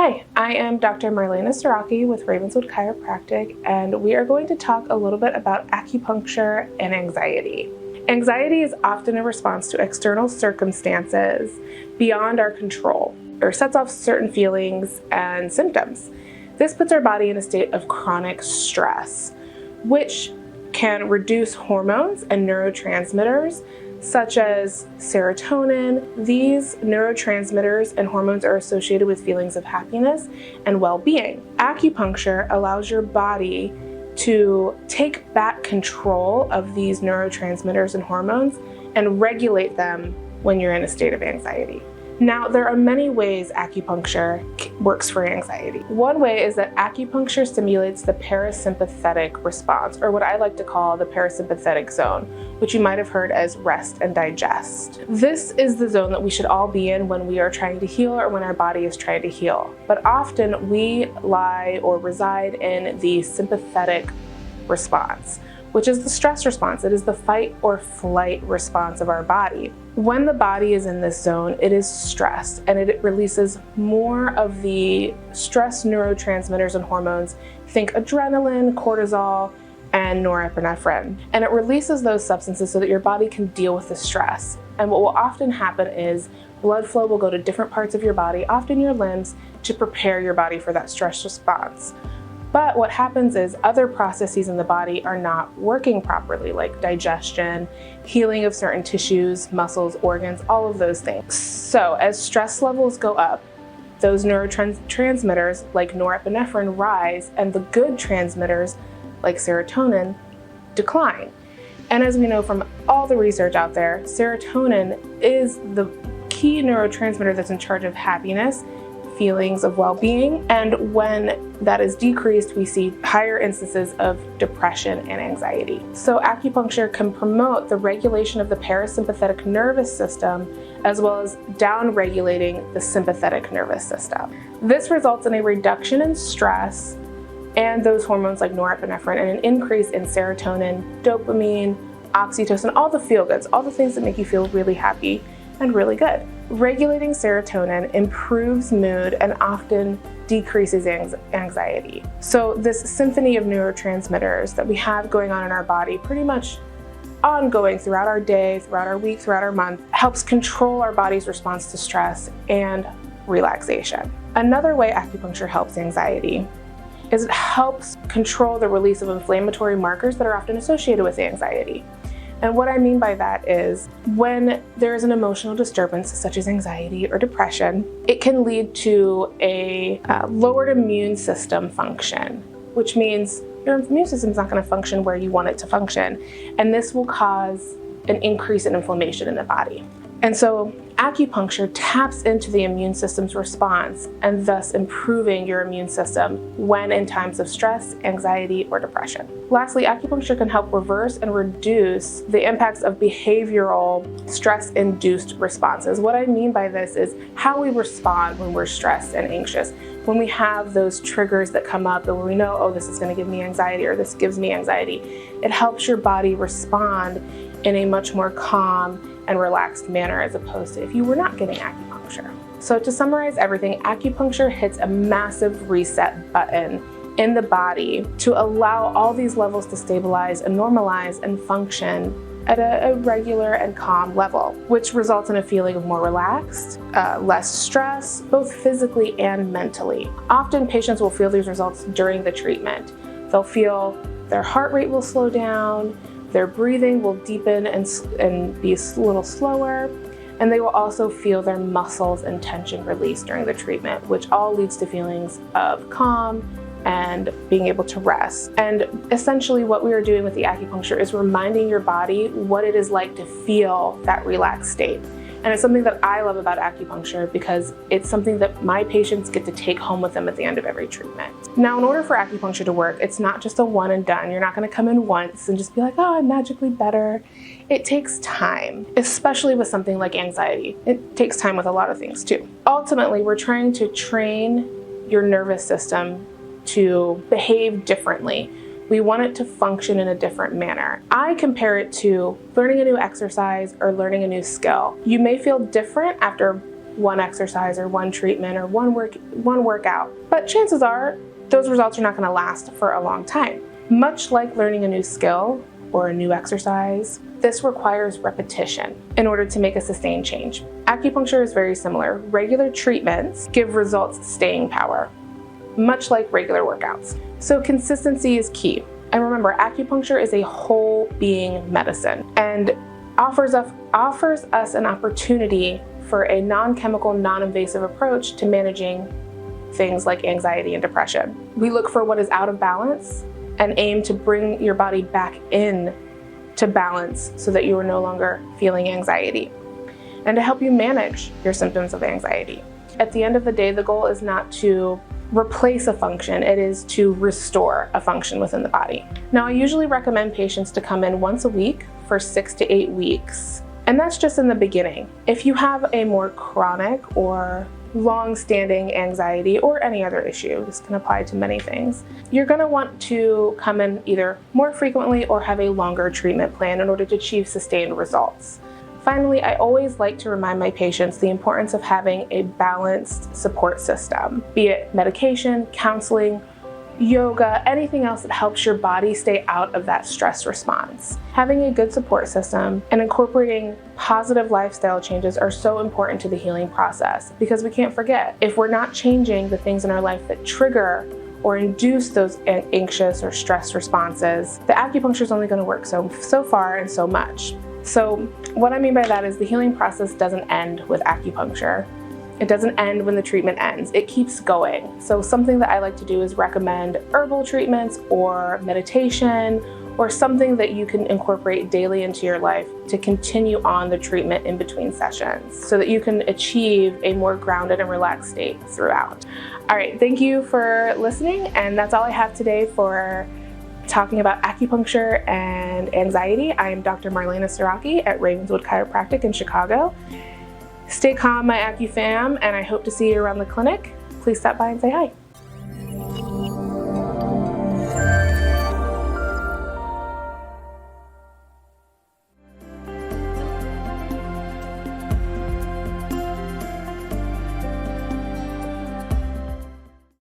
Hi, I am Dr. Marlena Siroki with Ravenswood Chiropractic, and we are going to talk a little bit about acupuncture and anxiety. Anxiety is often a response to external circumstances beyond our control, or sets off certain feelings and symptoms. This puts our body in a state of chronic stress, which can reduce hormones and neurotransmitters such as serotonin. These neurotransmitters and hormones are associated with feelings of happiness and well-being. Acupuncture allows your body to take back control of these neurotransmitters and hormones and regulate them when you're in a state of anxiety. Now, there are many ways acupuncture works for anxiety. One way is that acupuncture stimulates the parasympathetic response, or what I like to call the parasympathetic zone, which you might have heard as rest and digest. This is the zone that we should all be in when we are trying to heal or when our body is trying to heal. But often we lie or reside in the sympathetic response, which is the stress response. It is the fight or flight response of our body. When the body is in this zone, it is stressed and it releases more of the stress neurotransmitters and hormones. Think adrenaline, cortisol, and norepinephrine. And it releases those substances so that your body can deal with the stress. And what will often happen is blood flow will go to different parts of your body, often your limbs, to prepare your body for that stress response. But what happens is other processes in the body are not working properly, like digestion, healing of certain tissues, muscles, organs, all of those things. So as stress levels go up, those neurotransmitters like norepinephrine rise, and the good transmitters like serotonin decline. And as we know from all the research out there, serotonin is the key neurotransmitter that's in charge of happiness, feelings of well-being, and when that is decreased, we see higher instances of depression and anxiety. So acupuncture can promote the regulation of the parasympathetic nervous system as well as down-regulating the sympathetic nervous system. This results in a reduction in stress and those hormones like norepinephrine, and an increase in serotonin, dopamine, oxytocin, all the feel-goods, all the things that make you feel really happy and really good. Regulating serotonin improves mood and often decreases anxiety. So this symphony of neurotransmitters that we have going on in our body, pretty much ongoing throughout our day, throughout our week, throughout our month, helps control our body's response to stress and relaxation. Another way acupuncture helps anxiety is it helps control the release of inflammatory markers that are often associated with anxiety. And what I mean by that is when there is an emotional disturbance such as anxiety or depression, it can lead to a lowered immune system function, which means your immune system is not going to function where you want it to function. And this will cause an increase in inflammation in the body. And so acupuncture taps into the immune system's response and thus improving your immune system when in times of stress, anxiety, or depression. Lastly, acupuncture can help reverse and reduce the impacts of behavioral stress-induced responses. What I mean by this is how we respond when we're stressed and anxious. When we have those triggers that come up and we know, oh, this is going to give me anxiety or this gives me anxiety, it helps your body respond in a much more calm and relaxed manner as opposed to if you were not getting acupuncture. So to summarize everything, acupuncture hits a massive reset button in the body to allow all these levels to stabilize and normalize and function at a regular and calm level, which results in a feeling of more relaxed, less stress, both physically and mentally. Often patients will feel these results during the treatment. They'll feel their heart rate will slow down, their breathing will deepen and be a little slower, and they will also feel their muscles and tension release during the treatment, which all leads to feelings of calm and being able to rest. And essentially what we are doing with the acupuncture is reminding your body what it is like to feel that relaxed state. And it's something that I love about acupuncture because it's something that my patients get to take home with them at the end of every treatment. Now, in order for acupuncture to work, it's not just a one and done. You're not going to come in once and just be like, oh, I'm magically better. It takes time, especially with something like anxiety. It takes time with a lot of things too. Ultimately, we're trying to train your nervous system to behave differently. We want it to function in a different manner. I compare it to learning a new exercise or learning a new skill. You may feel different after one exercise or one treatment or one workout. But chances are those results are not going to last for a long time. Much like learning a new skill or a new exercise, this requires repetition in order to make a sustained change. Acupuncture is very similar. Regular treatments give results staying power, much like regular workouts. So consistency is key. And remember, acupuncture is a whole being medicine and offers us an opportunity for a non-chemical, non-invasive approach to managing things like anxiety and depression. We look for what is out of balance and aim to bring your body back in to balance so that you are no longer feeling anxiety, and to help you manage your symptoms of anxiety. At the end of the day, the goal is not to replace a function, it is to restore a function within the body. Now, I usually recommend patients to come in once a week for 6 to 8 weeks, and that's just in the beginning. If you have a more chronic or long-standing anxiety or any other issue, this can apply to many things, you're going to want to come in either more frequently or have a longer treatment plan in order to achieve sustained results. Finally, I always like to remind my patients the importance of having a balanced support system, be it medication, counseling, yoga, anything else that helps your body stay out of that stress response. Having a good support system and incorporating positive lifestyle changes are so important to the healing process, because we can't forget, if we're not changing the things in our life that trigger or induce those anxious or stress responses, the acupuncture is only going to work so far and so much. So what I mean by that is the healing process doesn't end with acupuncture. It doesn't end when the treatment ends. It keeps going. So something that I like to do is recommend herbal treatments or meditation or something that you can incorporate daily into your life to continue on the treatment in between sessions so that you can achieve a more grounded and relaxed state throughout. All right, thank you for listening, and that's all I have today for talking about acupuncture and anxiety. I am Dr. Marlena Siroki at Ravenswood Chiropractic in Chicago. Stay calm, my Acu fam, and I hope to see you around the clinic. Please stop by and say hi.